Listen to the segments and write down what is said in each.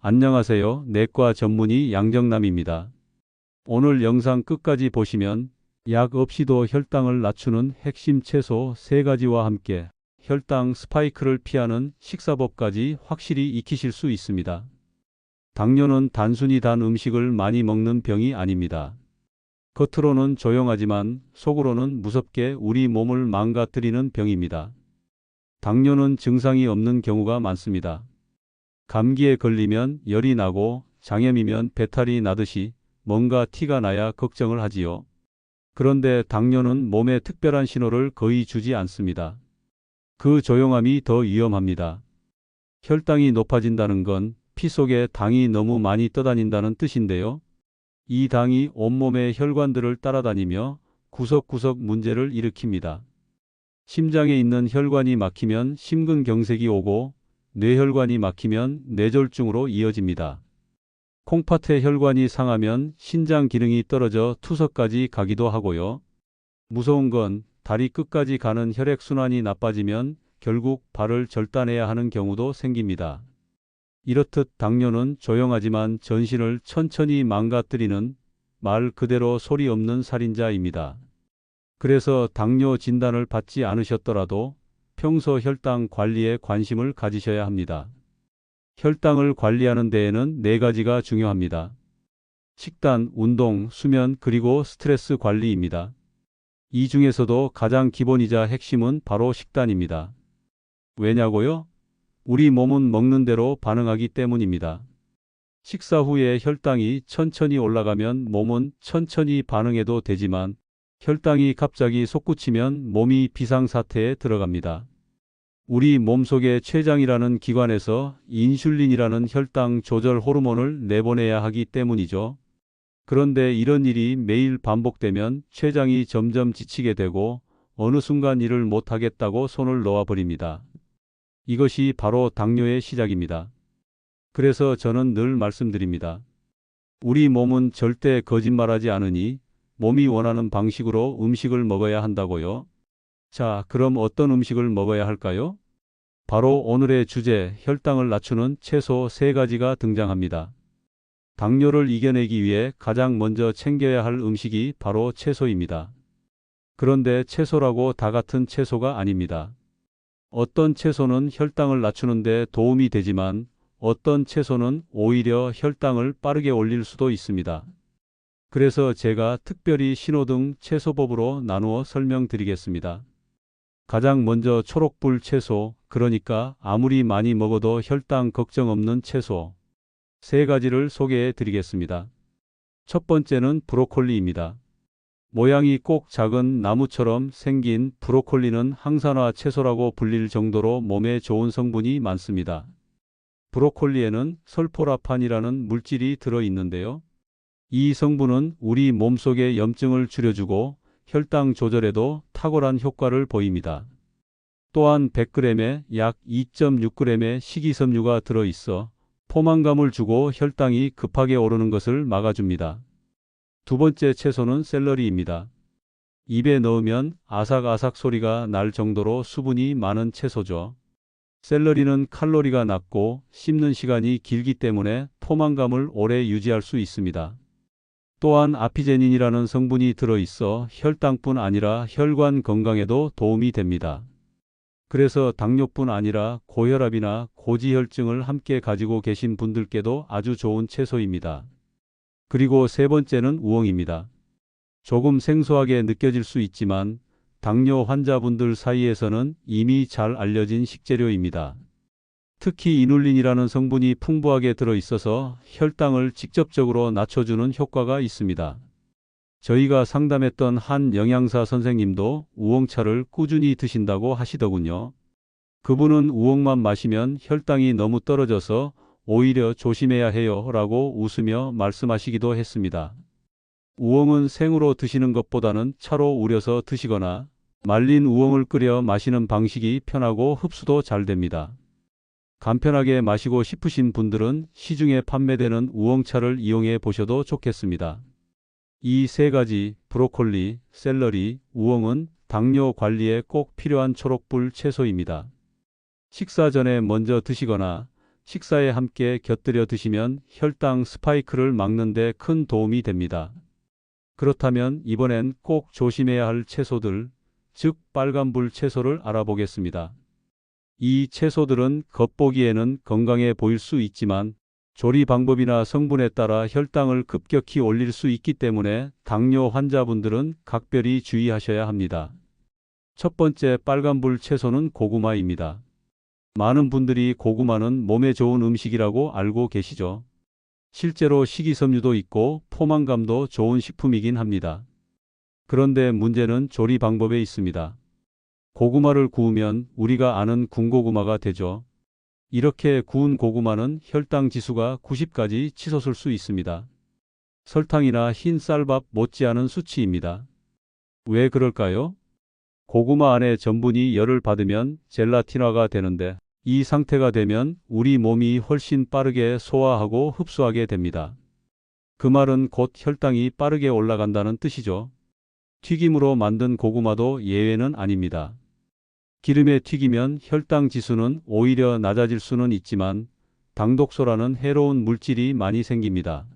안녕하세요. 내과 전문의 양정남입니다. 오늘 영상 끝까지 보시면 약 없이도 혈당을 낮추는 핵심 채소 3가지와 함께 혈당 스파이크를 피하는 식사법까지 확실히 익히실 수 있습니다. 당뇨는 단순히 단 음식을 많이 먹는 병이 아닙니다. 겉으로는 조용하지만 속으로는 무섭게 우리 몸을 망가뜨리는 병입니다. 당뇨는 증상이 없는 경우가 많습니다. 감기에 걸리면 열이 나고 장염이면 배탈이 나듯이 뭔가 티가 나야 걱정을 하지요. 그런데 당뇨는 몸에 특별한 신호를 거의 주지 않습니다. 그 조용함이 더 위험합니다. 혈당이 높아진다는 건 피 속에 당이 너무 많이 떠다닌다는 뜻인데요. 이 당이 온몸의 혈관들을 따라다니며 구석구석 문제를 일으킵니다. 심장에 있는 혈관이 막히면 심근경색이 오고 뇌혈관이 막히면 뇌졸중으로 이어집니다. 콩팥의 혈관이 상하면 신장 기능이 떨어져 투석까지 가기도 하고요. 무서운 건 다리 끝까지 가는 혈액순환이 나빠지면 결국 발을 절단해야 하는 경우도 생깁니다. 이렇듯 당뇨는 조용하지만 전신을 천천히 망가뜨리는 말 그대로 소리 없는 살인자입니다. 그래서 당뇨 진단을 받지 않으셨더라도 평소 혈당 관리에 관심을 가지셔야 합니다. 혈당을 관리하는 데에는 4가지가 중요합니다. 식단, 운동, 수면, 그리고 스트레스 관리입니다. 이 중에서도 가장 기본이자 핵심은 바로 식단입니다. 왜냐고요? 우리 몸은 먹는 대로 반응하기 때문입니다. 식사 후에 혈당이 천천히 올라가면 몸은 천천히 반응해도 되지만 혈당이 갑자기 솟구치면 몸이 비상사태에 들어갑니다. 우리 몸속의 췌장이라는 기관에서 인슐린이라는 혈당 조절 호르몬을 내보내야 하기 때문이죠. 그런데 이런 일이 매일 반복되면 췌장이 점점 지치게 되고 어느 순간 일을 못하겠다고 손을 놓아버립니다. 이것이 바로 당뇨의 시작입니다. 그래서 저는 늘 말씀드립니다. 우리 몸은 절대 거짓말하지 않으니 몸이 원하는 방식으로 음식을 먹어야 한다고요. 자, 그럼 어떤 음식을 먹어야 할까요? 바로 오늘의 주제, 혈당을 낮추는 채소 3가지가 등장합니다. 당뇨를 이겨내기 위해 가장 먼저 챙겨야 할 음식이 바로 채소입니다. 그런데 채소라고 다 같은 채소가 아닙니다. 어떤 채소는 혈당을 낮추는 데 도움이 되지만 어떤 채소는 오히려 혈당을 빠르게 올릴 수도 있습니다. 그래서 제가 특별히 신호등 채소법으로 나누어 설명드리겠습니다. 가장 먼저 초록불 채소, 그러니까 아무리 많이 먹어도 혈당 걱정 없는 채소 3가지를 소개해 드리겠습니다. 첫 번째는 브로콜리입니다. 모양이 꼭 작은 나무처럼 생긴 브로콜리는 항산화 채소라고 불릴 정도로 몸에 좋은 성분이 많습니다. 브로콜리에는 설포라판이라는 물질이 들어있는데요. 이 성분은 우리 몸속의 염증을 줄여주고 혈당 조절에도 탁월한 효과를 보입니다. 또한 100g에 약 2.6g의 식이섬유가 들어있어 포만감을 주고 혈당이 급하게 오르는 것을 막아줍니다. 두 번째 채소는 샐러리입니다. 입에 넣으면 아삭아삭 소리가 날 정도로 수분이 많은 채소죠. 샐러리는 칼로리가 낮고 씹는 시간이 길기 때문에 포만감을 오래 유지할 수 있습니다. 또한 아피제닌이라는 성분이 들어있어 혈당뿐 아니라 혈관 건강에도 도움이 됩니다. 그래서 당뇨뿐 아니라 고혈압이나 고지혈증을 함께 가지고 계신 분들께도 아주 좋은 채소입니다. 그리고 3번째는 우엉입니다. 조금 생소하게 느껴질 수 있지만 당뇨 환자분들 사이에서는 이미 잘 알려진 식재료입니다. 특히 이눌린이라는 성분이 풍부하게 들어있어서 혈당을 직접적으로 낮춰주는 효과가 있습니다. 저희가 상담했던 한 영양사 선생님도 우엉차를 꾸준히 드신다고 하시더군요. 그분은 우엉만 마시면 혈당이 너무 떨어져서 오히려 조심해야 해요 라고 웃으며 말씀하시기도 했습니다. 우엉은 생으로 드시는 것보다는 차로 우려서 드시거나 말린 우엉을 끓여 마시는 방식이 편하고 흡수도 잘 됩니다. 간편하게 마시고 싶으신 분들은 시중에 판매되는 우엉차를 이용해 보셔도 좋겠습니다. 이 3가지, 브로콜리, 샐러리, 우엉은 당뇨 관리에 꼭 필요한 초록불 채소입니다. 식사 전에 먼저 드시거나 식사에 함께 곁들여 드시면 혈당 스파이크를 막는 데 큰 도움이 됩니다. 그렇다면 이번엔 꼭 조심해야 할 채소들, 즉 빨간불 채소를 알아보겠습니다. 이 채소들은 겉보기에는 건강해 보일 수 있지만 조리 방법이나 성분에 따라 혈당을 급격히 올릴 수 있기 때문에 당뇨 환자분들은 각별히 주의하셔야 합니다. 첫 번째 빨간불 채소는 고구마입니다. 많은 분들이 고구마는 몸에 좋은 음식이라고 알고 계시죠? 실제로 식이섬유도 있고 포만감도 좋은 식품이긴 합니다. 그런데 문제는 조리 방법에 있습니다. 고구마를 구우면 우리가 아는 군고구마가 되죠. 이렇게 구운 고구마는 혈당 지수가 90까지 치솟을 수 있습니다. 설탕이나 흰 쌀밥 못지않은 수치입니다. 왜 그럴까요? 고구마 안에 전분이 열을 받으면 젤라틴화가 되는데 이 상태가 되면 우리 몸이 훨씬 빠르게 소화하고 흡수하게 됩니다. 그 말은 곧 혈당이 빠르게 올라간다는 뜻이죠. 튀김으로 만든 고구마도 예외는 아닙니다. 기름에 튀기면 혈당 지수는 오히려 낮아질 수는 있지만 당독소라는 해로운 물질이 많이 생깁니다.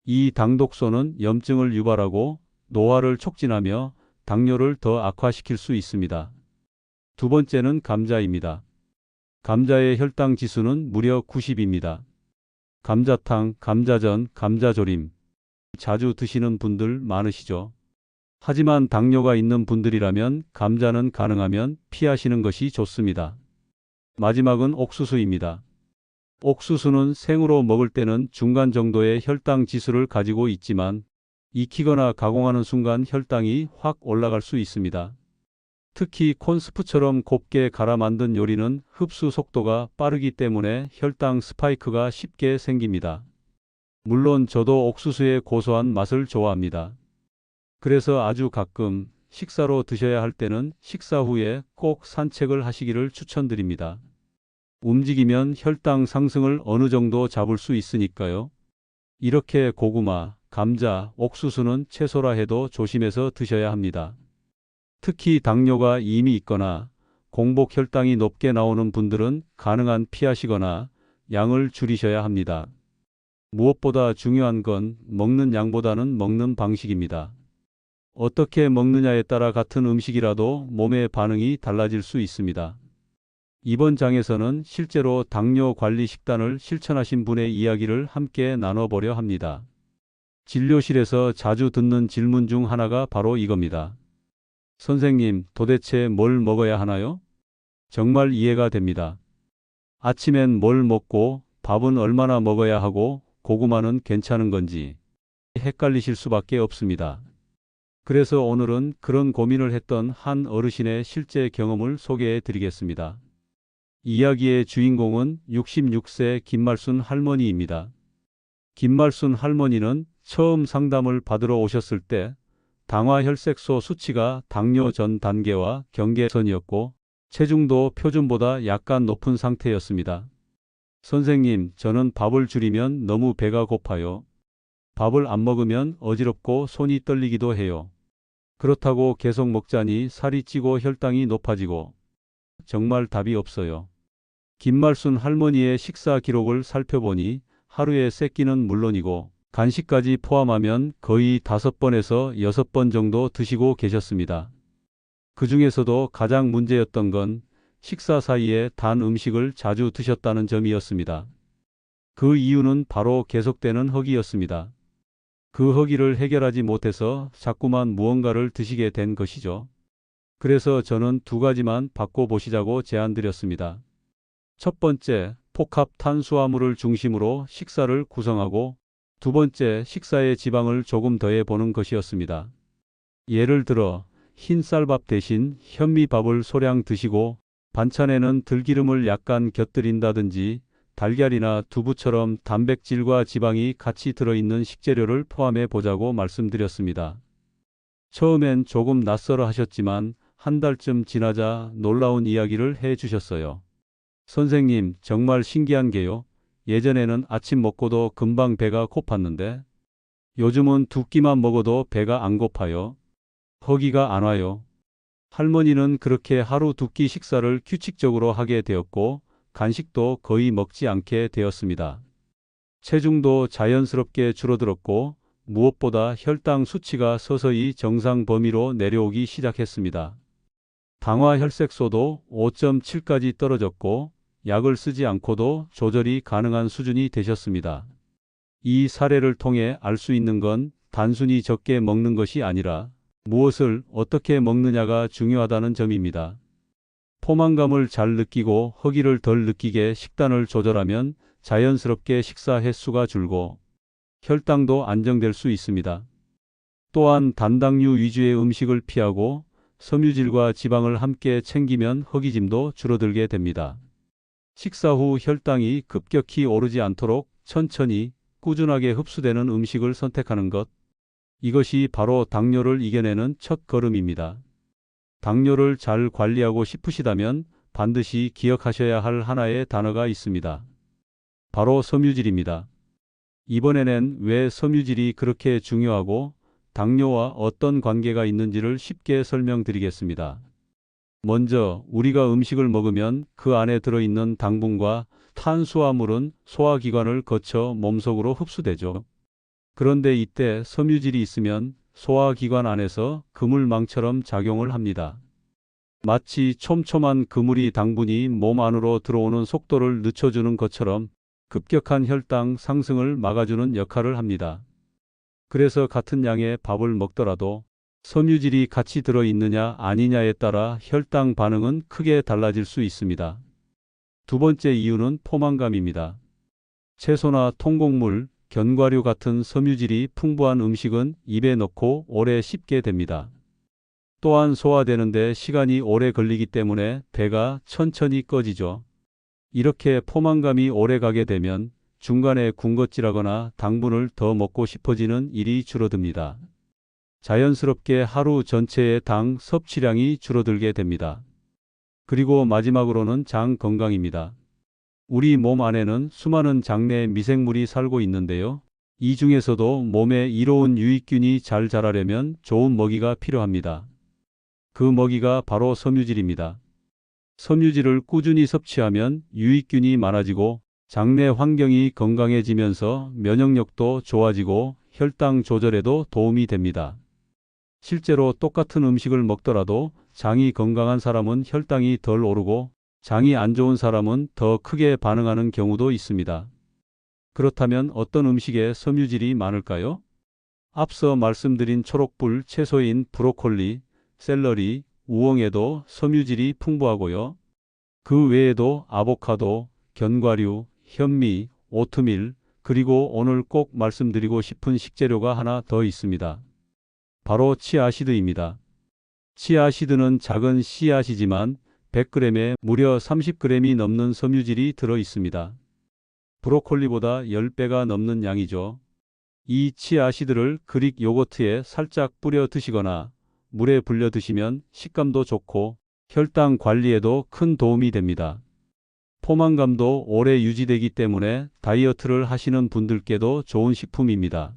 이 당독소는 염증을 유발하고 노화를 촉진하며 당뇨를 더 악화시킬 수 있습니다. 두 번째는 감자입니다. 감자의 혈당 지수는 무려 90입니다. 감자탕, 감자전, 감자조림 자주 드시는 분들 많으시죠? 하지만 당뇨가 있는 분들이라면 감자는 가능하면 피하시는 것이 좋습니다. 마지막은 옥수수입니다. 옥수수는 생으로 먹을 때는 중간 정도의 혈당 지수를 가지고 있지만 익히거나 가공하는 순간 혈당이 확 올라갈 수 있습니다. 특히 콘스프처럼 곱게 갈아 만든 요리는 흡수 속도가 빠르기 때문에 혈당 스파이크가 쉽게 생깁니다. 물론 저도 옥수수의 고소한 맛을 좋아합니다. 그래서 아주 가끔 식사로 드셔야 할 때는 식사 후에 꼭 산책을 하시기를 추천드립니다. 움직이면 혈당 상승을 어느 정도 잡을 수 있으니까요. 이렇게 고구마, 감자, 옥수수는 채소라 해도 조심해서 드셔야 합니다. 특히 당뇨가 이미 있거나 공복 혈당이 높게 나오는 분들은 가능한 피하시거나 양을 줄이셔야 합니다. 무엇보다 중요한 건 먹는 양보다는 먹는 방식입니다. 어떻게 먹느냐에 따라 같은 음식이라도 몸의 반응이 달라질 수 있습니다. 이번 장에서는 실제로 당뇨 관리 식단을 실천하신 분의 이야기를 함께 나눠보려 합니다. 진료실에서 자주 듣는 질문 중 하나가 바로 이겁니다. 선생님, 도대체 뭘 먹어야 하나요? 정말 이해가 됩니다. 아침엔 뭘 먹고 밥은 얼마나 먹어야 하고 고구마는 괜찮은 건지 헷갈리실 수밖에 없습니다. 그래서 오늘은 그런 고민을 했던 한 어르신의 실제 경험을 소개해 드리겠습니다. 이야기의 주인공은 66세 김말순 할머니입니다. 김말순 할머니는 처음 상담을 받으러 오셨을 때 당화혈색소 수치가 당뇨 전 단계와 경계선이었고 체중도 표준보다 약간 높은 상태였습니다. 선생님, 저는 밥을 줄이면 너무 배가 고파요. 밥을 안 먹으면 어지럽고 손이 떨리기도 해요. 그렇다고 계속 먹자니 살이 찌고 혈당이 높아지고 정말 답이 없어요. 김말순 할머니의 식사 기록을 살펴보니 하루에 3끼는 물론이고 간식까지 포함하면 거의 5번에서 6번 정도 드시고 계셨습니다. 그 중에서도 가장 문제였던 건 식사 사이에 단 음식을 자주 드셨다는 점이었습니다. 그 이유는 바로 계속되는 허기였습니다. 그 허기를 해결하지 못해서 자꾸만 무언가를 드시게 된 것이죠. 그래서 저는 2가지만 바꿔보시자고 제안드렸습니다. 첫 번째, 복합 탄수화물을 중심으로 식사를 구성하고 두 번째, 식사에 지방을 조금 더해보는 것이었습니다. 예를 들어 흰 쌀밥 대신 현미밥을 소량 드시고 반찬에는 들기름을 약간 곁들인다든지 달걀이나 두부처럼 단백질과 지방이 같이 들어있는 식재료를 포함해 보자고 말씀드렸습니다. 처음엔 조금 낯설어 하셨지만 한 달쯤 지나자 놀라운 이야기를 해 주셨어요. 선생님, 정말 신기한 게요. 예전에는 아침 먹고도 금방 배가 고팠는데 요즘은 2끼만 먹어도 배가 안 고파요. 허기가 안 와요. 할머니는 그렇게 하루 2끼 식사를 규칙적으로 하게 되었고 간식도 거의 먹지 않게 되었습니다. 체중도 자연스럽게 줄어들었고 무엇보다 혈당 수치가 서서히 정상 범위로 내려오기 시작했습니다. 당화 혈색소도 5.7까지 떨어졌고 약을 쓰지 않고도 조절이 가능한 수준이 되셨습니다. 이 사례를 통해 알 수 있는 건 단순히 적게 먹는 것이 아니라 무엇을 어떻게 먹느냐가 중요하다는 점입니다. 포만감을 잘 느끼고 허기를 덜 느끼게 식단을 조절하면 자연스럽게 식사 횟수가 줄고 혈당도 안정될 수 있습니다. 또한 단당류 위주의 음식을 피하고 섬유질과 지방을 함께 챙기면 허기짐도 줄어들게 됩니다. 식사 후 혈당이 급격히 오르지 않도록 천천히 꾸준하게 흡수되는 음식을 선택하는 것. 이것이 바로 당뇨를 이겨내는 첫 걸음입니다. 당뇨를 잘 관리하고 싶으시다면 반드시 기억하셔야 할 하나의 단어가 있습니다. 바로 섬유질입니다. 이번에는 왜 섬유질이 그렇게 중요하고 당뇨와 어떤 관계가 있는지를 쉽게 설명드리겠습니다. 먼저 우리가 음식을 먹으면 그 안에 들어있는 당분과 탄수화물은 소화기관을 거쳐 몸속으로 흡수되죠. 그런데 이때 섬유질이 있으면 소화기관 안에서 그물망처럼 작용을 합니다. 마치 촘촘한 그물이 당분이 몸 안으로 들어오는 속도를 늦춰주는 것처럼 급격한 혈당 상승을 막아주는 역할을 합니다. 그래서 같은 양의 밥을 먹더라도 섬유질이 같이 들어있느냐 아니냐에 따라 혈당 반응은 크게 달라질 수 있습니다. 두 번째 이유는 포만감입니다. 채소나 통곡물, 견과류 같은 섬유질이 풍부한 음식은 입에 넣고 오래 씹게 됩니다. 또한 소화되는데 시간이 오래 걸리기 때문에 배가 천천히 꺼지죠. 이렇게 포만감이 오래 가게 되면 중간에 군것질하거나 당분을 더 먹고 싶어지는 일이 줄어듭니다. 자연스럽게 하루 전체의 당 섭취량이 줄어들게 됩니다. 그리고 마지막으로는 장 건강입니다. 우리 몸 안에는 수많은 장내 미생물이 살고 있는데요. 이 중에서도 몸에 이로운 유익균이 잘 자라려면 좋은 먹이가 필요합니다. 그 먹이가 바로 섬유질입니다. 섬유질을 꾸준히 섭취하면 유익균이 많아지고 장내 환경이 건강해지면서 면역력도 좋아지고 혈당 조절에도 도움이 됩니다. 실제로 똑같은 음식을 먹더라도 장이 건강한 사람은 혈당이 덜 오르고 장이 안 좋은 사람은 더 크게 반응하는 경우도 있습니다. 그렇다면 어떤 음식에 섬유질이 많을까요? 앞서 말씀드린 초록불 채소인 브로콜리, 샐러리, 우엉에도 섬유질이 풍부하고요. 그 외에도 아보카도, 견과류, 현미, 오트밀, 그리고 오늘 꼭 말씀드리고 싶은 식재료가 하나 더 있습니다. 바로 치아시드입니다. 치아시드는 작은 씨앗이지만 100g에 무려 30g이 넘는 섬유질이 들어 있습니다. 브로콜리보다 10배가 넘는 양이죠. 이 치아시드를 그릭 요거트에 살짝 뿌려 드시거나 물에 불려 드시면 식감도 좋고 혈당 관리에도 큰 도움이 됩니다. 포만감도 오래 유지되기 때문에 다이어트를 하시는 분들께도 좋은 식품입니다.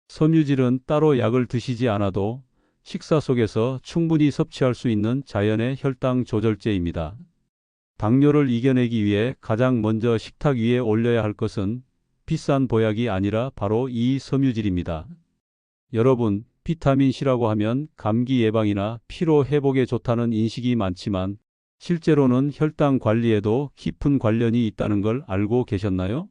섬유질은 따로 약을 드시지 않아도 식사 속에서 충분히 섭취할 수 있는 자연의 혈당 조절제입니다. 당뇨를 이겨내기 위해 가장 먼저 식탁 위에 올려야 할 것은 비싼 보약이 아니라 바로 이 섬유질입니다. 여러분, 비타민C라고 하면 감기 예방이나 피로 회복에 좋다는 인식이 많지만 실제로는 혈당 관리에도 깊은 관련이 있다는 걸 알고 계셨나요?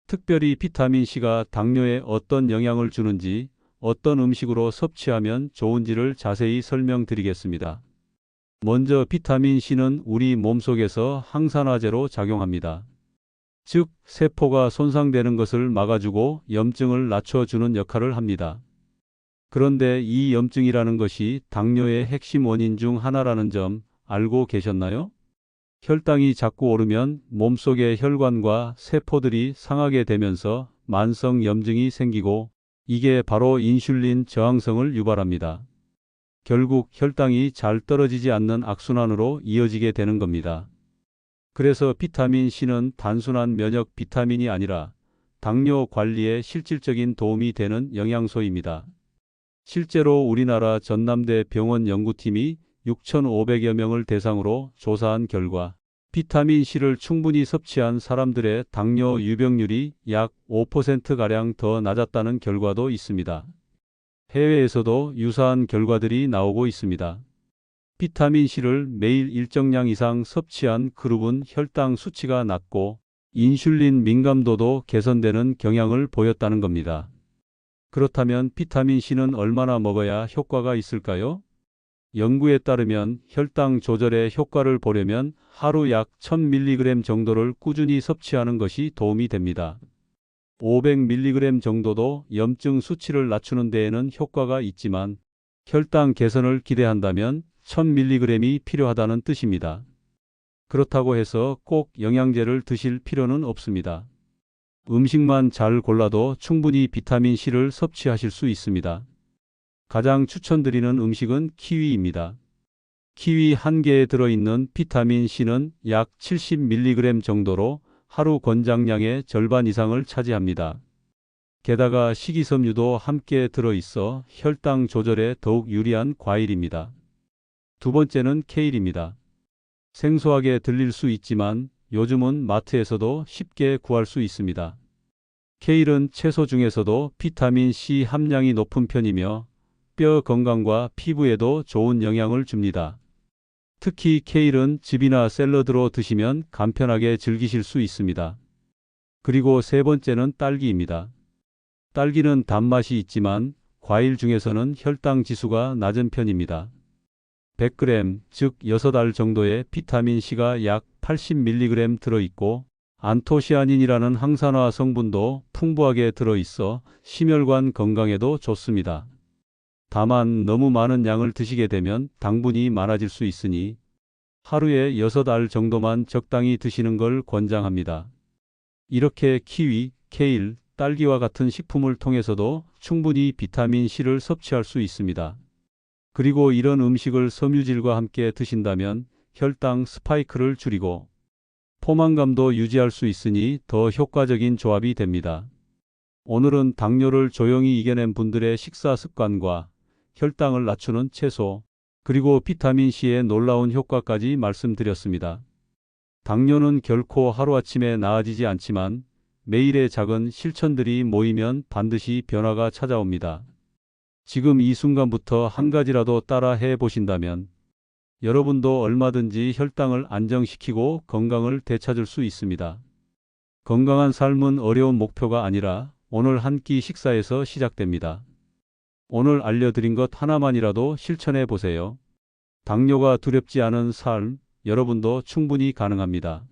특별히 비타민C가 당뇨에 어떤 영향을 주는지, 어떤 음식으로 섭취하면 좋은지를 자세히 설명드리겠습니다. 먼저 비타민C는 우리 몸속에서 항산화제로 작용합니다. 즉, 세포가 손상되는 것을 막아주고 염증을 낮춰주는 역할을 합니다. 그런데 이 염증이라는 것이 당뇨의 핵심 원인 중 하나라는 점 알고 계셨나요? 혈당이 자꾸 오르면 몸속의 혈관과 세포들이 상하게 되면서 만성 염증이 생기고 이게 바로 인슐린 저항성을 유발합니다. 결국 혈당이 잘 떨어지지 않는 악순환으로 이어지게 되는 겁니다. 그래서 비타민C는 단순한 면역 비타민이 아니라 당뇨 관리에 실질적인 도움이 되는 영양소입니다. 실제로 우리나라 전남대 병원 연구팀이 6,500여 명을 대상으로 조사한 결과 비타민 C를 충분히 섭취한 사람들의 당뇨 유병률이 약 5%가량 더 낮았다는 결과도 있습니다. 해외에서도 유사한 결과들이 나오고 있습니다. 비타민 C를 매일 일정량 이상 섭취한 그룹은 혈당 수치가 낮고 인슐린 민감도도 개선되는 경향을 보였다는 겁니다. 그렇다면 비타민 C는 얼마나 먹어야 효과가 있을까요? 연구에 따르면 혈당 조절에 효과를 보려면 하루 약 1000mg 정도를 꾸준히 섭취하는 것이 도움이 됩니다. 500mg 정도도 염증 수치를 낮추는 데에는 효과가 있지만 혈당 개선을 기대한다면 1000mg이 필요하다는 뜻입니다. 그렇다고 해서 꼭 영양제를 드실 필요는 없습니다. 음식만 잘 골라도 충분히 비타민 C를 섭취하실 수 있습니다. 가장 추천드리는 음식은 키위입니다. 키위 한 개에 들어있는 비타민 C는 약 70mg 정도로 하루 권장량의 절반 이상을 차지합니다. 게다가 식이섬유도 함께 들어있어 혈당 조절에 더욱 유리한 과일입니다. 두 번째는 케일입니다. 생소하게 들릴 수 있지만 요즘은 마트에서도 쉽게 구할 수 있습니다. 케일은 채소 중에서도 비타민 C 함량이 높은 편이며 뼈 건강과 피부에도 좋은 영향을 줍니다. 특히 케일은 즙이나 샐러드로 드시면 간편하게 즐기실 수 있습니다. 그리고 세 번째는 딸기입니다. 딸기는 단맛이 있지만 과일 중에서는 혈당 지수가 낮은 편입니다. 100g, 즉 6알 정도의 비타민 C가 약 80mg 들어있고 안토시아닌이라는 항산화 성분도 풍부하게 들어있어 심혈관 건강에도 좋습니다. 다만 너무 많은 양을 드시게 되면 당분이 많아질 수 있으니 하루에 6알 정도만 적당히 드시는 걸 권장합니다. 이렇게 키위, 케일, 딸기와 같은 식품을 통해서도 충분히 비타민 C를 섭취할 수 있습니다. 그리고 이런 음식을 섬유질과 함께 드신다면 혈당 스파이크를 줄이고 포만감도 유지할 수 있으니 더 효과적인 조합이 됩니다. 오늘은 당뇨를 조용히 이겨낸 분들의 식사 습관과 혈당을 낮추는 채소, 그리고 비타민 C의 놀라운 효과까지 말씀드렸습니다. 당뇨는 결코 하루아침에 나아지지 않지만 매일의 작은 실천들이 모이면 반드시 변화가 찾아옵니다. 지금 이 순간부터 한 가지라도 따라 해 보신다면 여러분도 얼마든지 혈당을 안정시키고 건강을 되찾을 수 있습니다. 건강한 삶은 어려운 목표가 아니라 오늘 한 끼 식사에서 시작됩니다. 오늘 알려드린 것 하나만이라도 실천해 보세요. 당뇨가 두렵지 않은 삶, 여러분도 충분히 가능합니다.